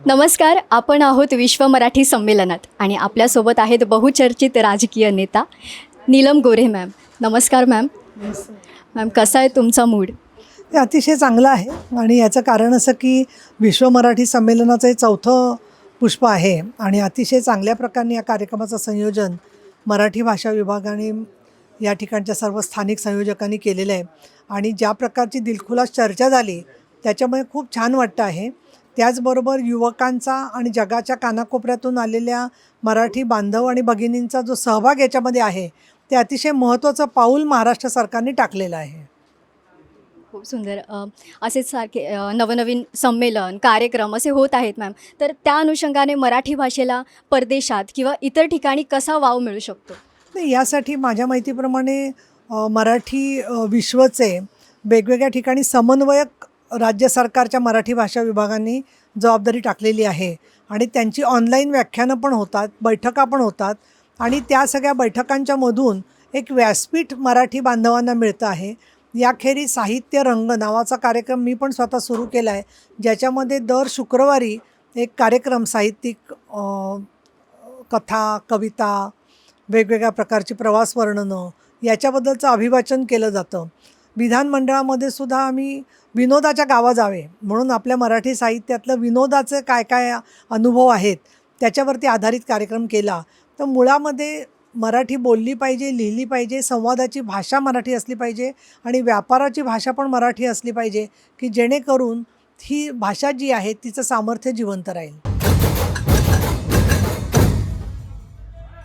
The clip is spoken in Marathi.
नमस्कार, आपण आहोत विश्व मराठी संमेलनात आणि आपल्यासोबत आहेत बहुचर्चित राजकीय नेता नीलम गोऱ्हे मॅम. नमस्कार मॅम. मॅम, कसा आहे तुमचा मूड? हे अतिशय चांगलं आहे आणि याचं कारण असं की विश्व मराठी संमेलनाचं हे चौथं पुष्प आहे आणि अतिशय चांगल्या प्रकारे या कार्यक्रमाचं संयोजन मराठी भाषा विभागाने या ठिकाणच्या सर्व स्थानिक संयोजकांनी केलेलं आहे आणि ज्या प्रकारची दिलखुलास चर्चा झाली त्याच्यामुळे खूप छान वाटतं आहे. त्याचबरोबर युवकांचा आणि जगाच्या कानाकोपऱ्यातून आलेल्या मराठी बांधव आणि भगिनींचा जो सहभाग याच्यामध्ये आहे ते अतिशय महत्त्वाचं पाऊल महाराष्ट्र सरकारने टाकलेलं आहे. खूप सुंदर. असेच सारखे नवनवीन संमेलन, कार्यक्रम असे होत आहेत मॅम. तर त्या अनुषंगाने मराठी भाषेला परदेशात किंवा इतर ठिकाणी कसा वाव मिळू शकतो? नाही, यासाठी माझ्या माहितीप्रमाणे मराठी विश्वचे वेगवेगळ्या ठिकाणी समन्वयक राज्य सरकारच्या मराठी भाषा विभागांनी जबाबदारी टाकलेली आहे आणि त्यांची ऑनलाईन व्याख्यानं पण होतात, बैठका पण होतात आणि त्या सगळ्या बैठकांच्या मधून एक व्यासपीठ मराठी बांधवांना मिळतं आहे. याखेरीज साहित्य रंग नावाचा कार्यक्रम मी पण स्वतः सुरू केला आहे, ज्याच्यामध्ये दर शुक्रवारी एक कार्यक्रम साहित्यिक कथा, कविता, वेगवेगळ्या प्रकारची प्रवास वर्णनं याच्याबद्दलचं अभिवाचन केलं जातं. विधानमंडळामध्ये सुद्धा आम्ही विनोदाच्या गावा जावे म्हणून आपल्या मराठी साहित्यातलं विनोदाचे काय काय अनुभव आहेत त्याच्यावरती आधारित कार्यक्रम केला. तर मुळामध्ये मराठी बोलली पाहिजे, लिहिली पाहिजे, संवादाची भाषा मराठी असली पाहिजे आणि व्यापाराची भाषा पण मराठी असली पाहिजे की जेणेकरून ही भाषा जी आहे तिचं सामर्थ्य जिवंत राहील.